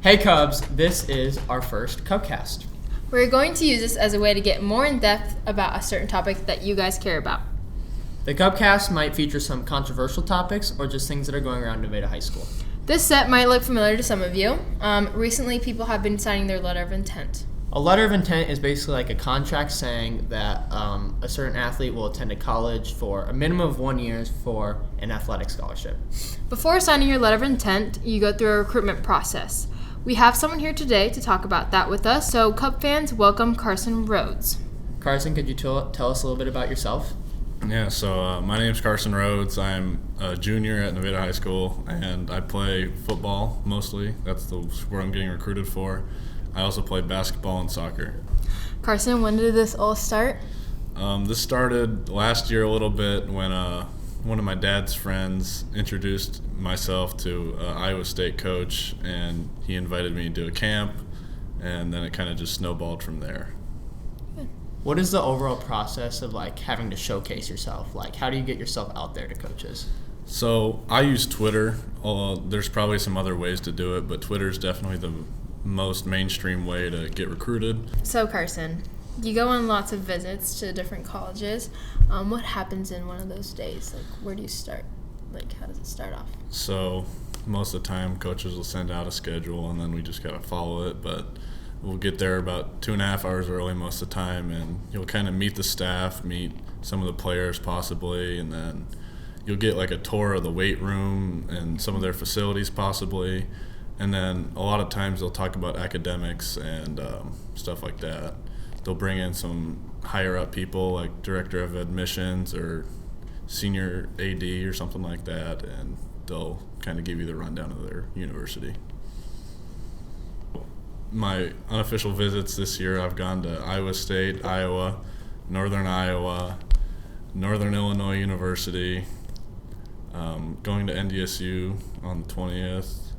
Hey Cubs, this is our first CubCast. We're going to use this as a way to get more in depth about a certain topic that you guys care about. The CubCast might feature some controversial topics or just things that are going around Nevada High School. This set might look familiar to some of you. Recently, people have been signing their letter of intent. A letter of intent is basically like a contract saying that a certain athlete will attend a college for a minimum of 1 year for an athletic scholarship. Before signing your letter of intent, you go through a recruitment process. We have someone here today to talk about that with us, so Cub fans, welcome Carson Rhodes. Carson, could you tell us a little bit about yourself? Yeah, so my name's Carson Rhodes. I'm a junior at Nevada High School, and I play football mostly. That's the sport I'm getting recruited for. I also play basketball and soccer. Carson, when did this all start? This started last year a little bit when one of my dad's friends introduced myself to Iowa State coach, and he invited me to a camp, and then it kind of just snowballed from there. What is the overall process of having to showcase yourself? How do you get yourself out there to coaches? So I use Twitter. There's probably some other ways to do it, but Twitter's definitely the most mainstream way to get recruited. So Carson, you go on lots of visits to different colleges. What happens in one of those days? Where do you start? How does it start off? So most of the time coaches will send out a schedule and then we just gotta follow it, but we'll get there about 2.5 hours early most of the time, and you'll kind of meet the staff, meet some of the players possibly, and then you'll get a tour of the weight room and some of their facilities possibly. And then a lot of times they'll talk about academics and stuff like that. They'll bring in some higher up people like director of admissions or senior AD or something like that, and they'll kind of give you the rundown of their university. My unofficial visits this year, I've gone to Iowa State, Iowa, Northern Iowa, Northern Illinois University, going to NDSU on the 20th.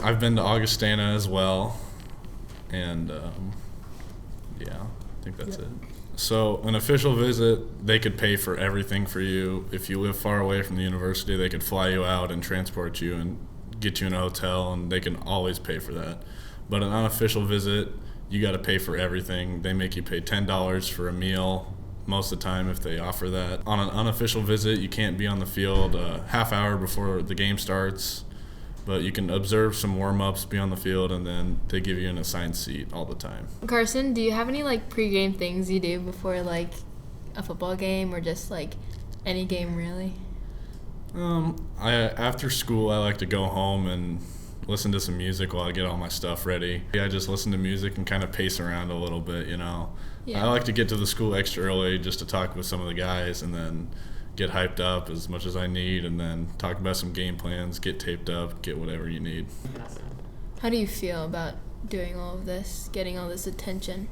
I've been to Augustana as well, and yeah, I think that's it. So an official visit, they could pay for everything for you. If you live far away from the university, they could fly you out and transport you and get you in a hotel, and they can always pay for that. But an unofficial visit, you got to pay for everything. They make you pay $10 for a meal most of the time if they offer that. On an unofficial visit, you can't be on the field a half hour before the game starts, but you can observe some warm-ups, be on the field, and then they give you an assigned seat all the time. Carson, do you have any pregame things you do before a football game or just any game really? After school, I like to go home and listen to some music while I get all my stuff ready. I just listen to music and kind of pace around a little bit, Yeah. I like to get to the school extra early just to talk with some of the guys and then get hyped up as much as I need, and then talk about some game plans, get taped up, get whatever you need. How do you feel about doing all of this, getting all this attention?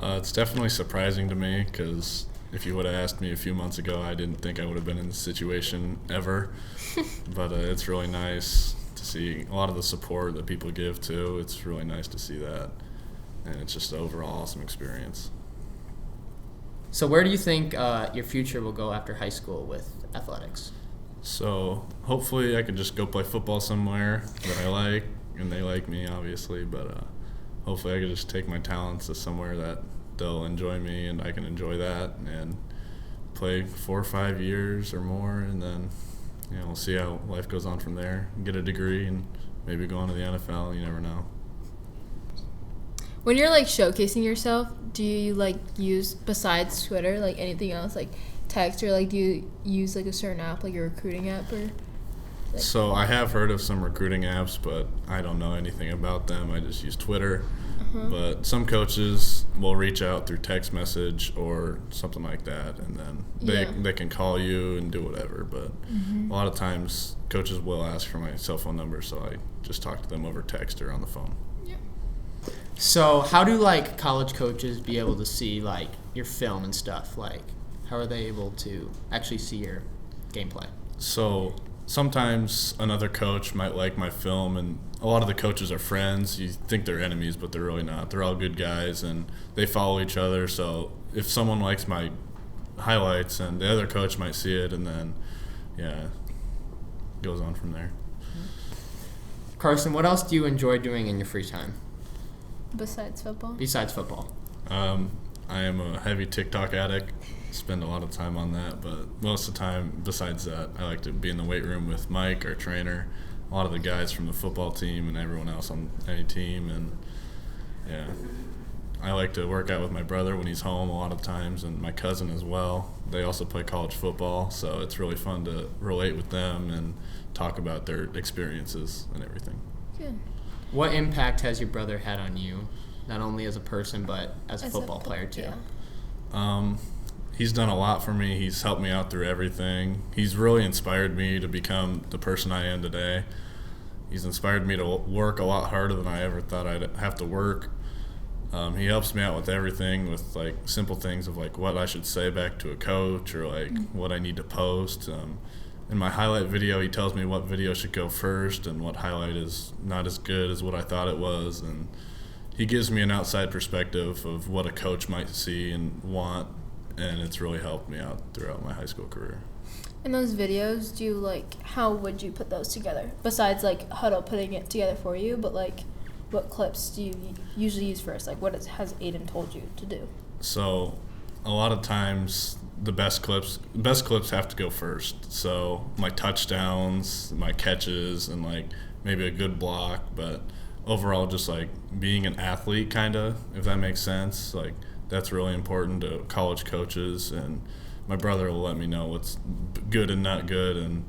It's definitely surprising to me, because if you would have asked me a few months ago, I didn't think I would have been in this situation ever. But it's really nice to see a lot of the support that people give too. It's really nice to see that, and it's just an overall awesome experience. So where do you think your future will go after high school with athletics? So hopefully I could just go play football somewhere that I like, and they like me obviously, but hopefully I could just take my talents to somewhere that they'll enjoy me and I can enjoy that, and play 4 or 5 years or more, and then we'll see how life goes on from there. Get a degree and maybe go on to the NFL. You never know. When you're showcasing yourself, do you use, besides Twitter, anything else, text, or do you use a certain app, your recruiting app, or? So I have heard of some recruiting apps, but I don't know anything about them. I just use Twitter. But some coaches will reach out through text message or something like that, and then they can call you and do whatever. But a lot of times coaches will ask for my cell phone number, so I just talk to them over text or on the phone. So how do college coaches be able to see your film and stuff? How are they able to actually see your gameplay? So sometimes another coach might like my film, and a lot of the coaches are friends. You think they're enemies, but they're really not. They're all good guys, and they follow each other. So if someone likes my highlights, and the other coach might see it, and then it goes on from there. Carson, what else do you enjoy doing in your free time Besides football? besides football? I am a heavy TikTok addict. Spend a lot of time on that, but most of the time, besides that, I like to be in the weight room with Mike, our trainer, a lot of the guys from the football team, and everyone else on any team. And yeah, I like to work out with my brother when he's home a lot of times, and my cousin as well. They also play college football, so it's really fun to relate with them and talk about their experiences and everything. Good. What impact has your brother had on you, not only as a person but as a football player too? Yeah. He's done a lot for me. He's helped me out through everything. He's really inspired me to become the person I am today. He's inspired me to work a lot harder than I ever thought I'd have to work. He helps me out with everything, with like simple things of like what I should say back to a coach or like what I need to post. In my highlight video, he tells me what video should go first and what highlight is not as good as what I thought it was. And he gives me an outside perspective of what a coach might see and want, and it's really helped me out throughout my high school career. In those videos, do you like, how would you put those together? Besides like Huddle putting it together for you, but like what clips do you usually use first? Like what has Aiden told you to do? So a lot of times the best clips have to go first. So my touchdowns, my catches, and like maybe a good block, but overall just like being an athlete kind of, if that makes sense. Like that's really important to college coaches, and my brother will let me know what's good and not good, and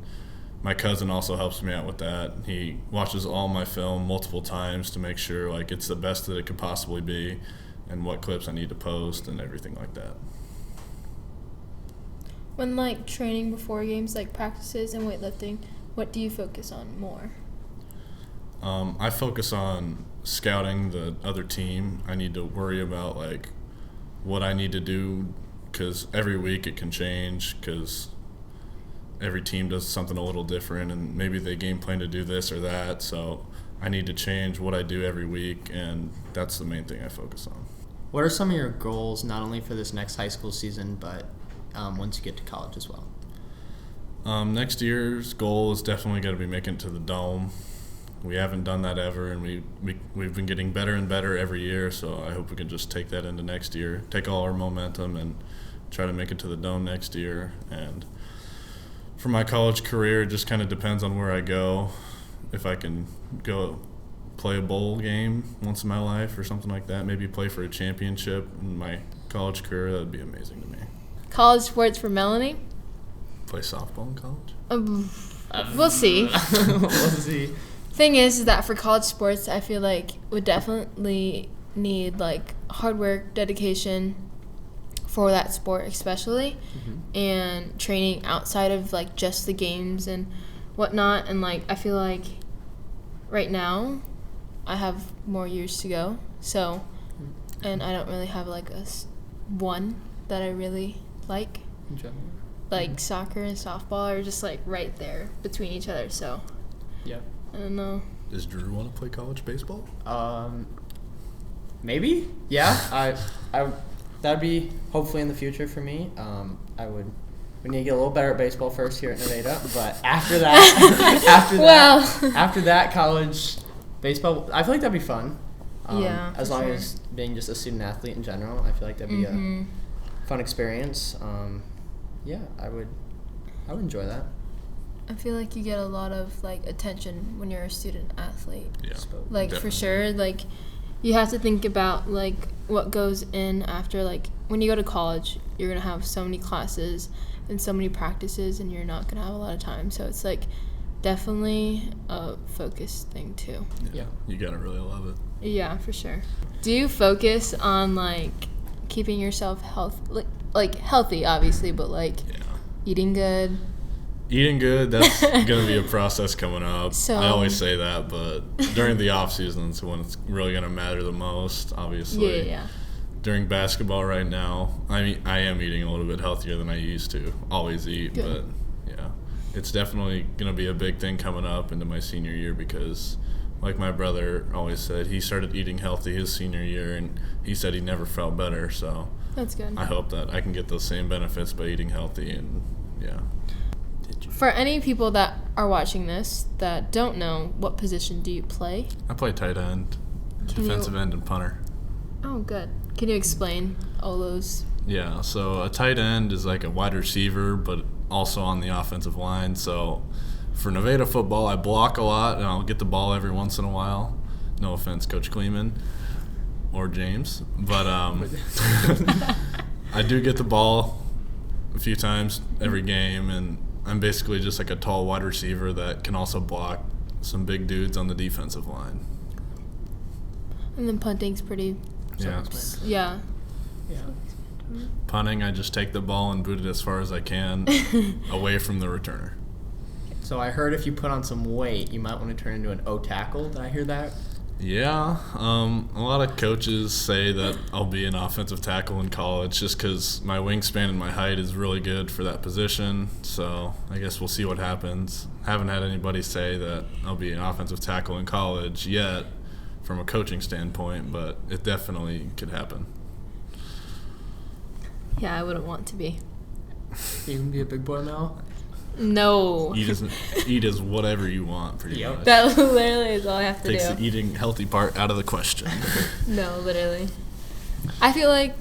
my cousin also helps me out with that. He watches all my film multiple times to make sure like it's the best that it could possibly be and what clips I need to post and everything like that. When like training before games, like practices and weightlifting, what do you focus on more? I focus on scouting the other team. I need to worry about like what I need to do, because every week it can change, because every team does something a little different and maybe they game plan to do this or that. So I need to change what I do every week, and that's the main thing I focus on. What are some of your goals, not only for this next high school season, but once you get to college as well? Next year's goal is definitely going to be making it to the Dome. We haven't done that ever, and we've been getting better and better every year, so I hope we can just take that into next year, take all our momentum and try to make it to the Dome next year. And for my college career, it just kind of depends on where I go. If I can go play a bowl game once in my life or something like that, maybe play for a championship in my college career, that would be amazing to me. College sports for Melanie? Play softball in college? We'll see. We'll see. Thing is that for college sports, I feel like would definitely need like hard work, dedication for that sport especially, and training outside of like just the games and whatnot. And like I feel like right now I have more years to go, so, and I don't really have like one that I really like. Like soccer and softball are just like right there between each other, so Yeah. I don't know. Does Drew want to play college baseball? Maybe. Yeah. I that'd be hopefully in the future for me. We need to get a little better at baseball first here at Nevada, but after that, after that, college baseball, I feel like that'd be fun. Yeah. As long as being just a student athlete in general, I feel like that'd be a fun experience. Yeah, I would enjoy that. I feel like you get a lot of like attention when you're a student athlete. Yeah. Like definitely. for sure, like you have to think about like what goes in after, like when you go to college, you're gonna have so many classes and so many practices, and you're not gonna have a lot of time. So it's like definitely a focus thing too. Yeah. You gotta really love it. Yeah, for sure. Do you focus on like keeping yourself healthy, obviously, but like eating good? Eating good, that's going to be a process coming up. So, I always say that, but during the off seasons when it's really going to matter the most, obviously. Yeah. During basketball right now, I am eating a little bit healthier than I used to. Always eat, Good. but yeah. It's definitely going to be a big thing coming up into my senior year, because like my brother always said, he started eating healthy his senior year, and he said he never felt better. So That's good. I hope that I can get those same benefits by eating healthy, and yeah. For any people that are watching this that don't know, what position do you play? I play tight end, defensive end, and punter. Oh, good. Can you explain all those? Yeah, so a tight end is like a wide receiver, but also on the offensive line. So for Nevada football, I block a lot, and I'll get the ball every once in a while. No offense, Coach Kleeman or James. But I do get the ball a few times every game, and I'm basically just like a tall wide receiver that can also block some big dudes on the defensive line. And then punting's pretty... Yeah. Yeah. Punting, I just take the ball and boot it as far as I can away from the returner. So I heard if you put on some weight, you might want to turn into an O-tackle. Did I hear that? Yeah, a lot of coaches say that I'll be an offensive tackle in college just because my wingspan and my height is really good for that position. So I guess we'll see what happens. Haven't had anybody say that I'll be an offensive tackle in college yet from a coaching standpoint, but it definitely could happen. Yeah, I wouldn't want to be. You can be a big boy now? No. Eat as whatever you want, pretty much. That literally is all I have to Takes do. the eating healthy part out of the question. No, literally. I feel like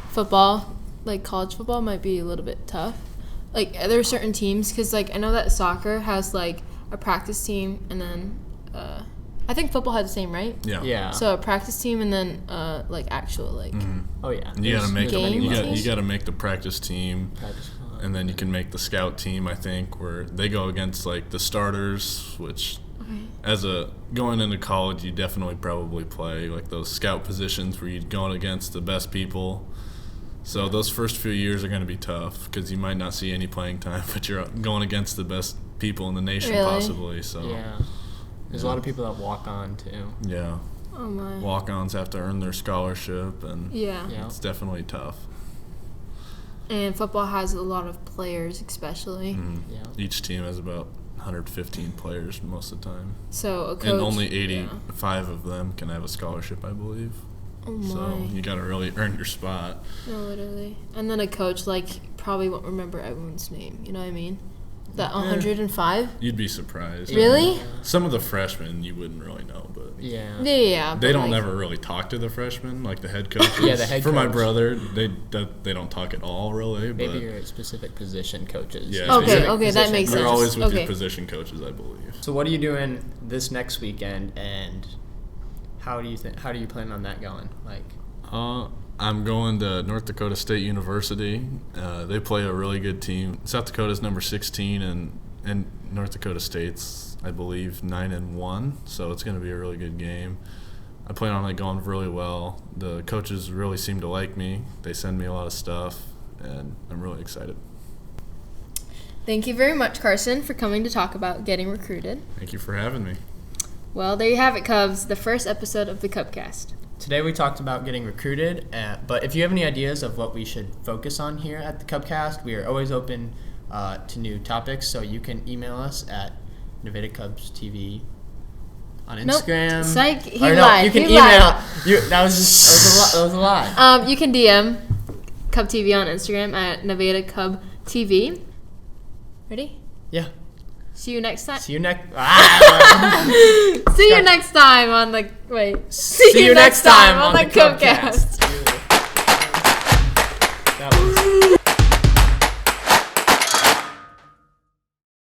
football, like college football, might be a little bit tough. Like, there are certain teams, because, like, I know that soccer has, like, a practice team, and then, I think football has the same, right? Yeah. Yeah. So a practice team, and then, like, actual, like... Mm-hmm. Oh, yeah. You gotta make games. you gotta make the practice team. Practice. And then you can make the scout team, I think, where they go against like the starters, which going into college, you definitely probably play like those scout positions where you're going against the best people. So those first few years are going to be tough because you might not see any playing time, but you're going against the best people in the nation possibly. So yeah, there's a lot of people that walk on too. Yeah. Oh my. Walk-ons have to earn their scholarship, and it's definitely tough. And football has a lot of players, especially. Mm-hmm. Yeah. Each team has about 115 players most of the time. So a coach, and only 85 of them can have a scholarship, I believe. Oh my. So you got to really earn your spot. No, literally. And then a coach, like, probably won't remember everyone's name. You know what I mean? That 105? You'd be surprised. Really? Some of the freshmen you wouldn't really know, but yeah. They don't ever really talk to the freshmen, like the head coaches. Yeah, the head For coach. my brother, they don't talk at all, really. Maybe but your specific position coaches. Yeah. Okay, that makes sense. They're always with your position coaches, I believe. So what are you doing this next weekend, and how do you plan on that going? Like, I'm going to North Dakota State University. They play a really good team. South Dakota's number 16, and North Dakota State's, I believe, 9-1. So it's going to be a really good game. I plan on it going really well. The coaches really seem to like me. They send me a lot of stuff, and I'm really excited. Thank you very much, Carson, for coming to talk about getting recruited. Thank you for having me. Well, there you have it, Cubs. The first episode of the CubCast. Today we talked about getting recruited, but if you have any ideas of what we should focus on here at the CubCast, we are always open to new topics, so you can email us at Nevada Cubs TV on Instagram. Nope. Psych, he or lied. No, you can he email. Lied. That was a lie. You can DM CubTV on Instagram at Nevada Cub TV. Ready? Yeah. See you next time. See you next. See you next time on the. Wait. See you next time on the CubCast.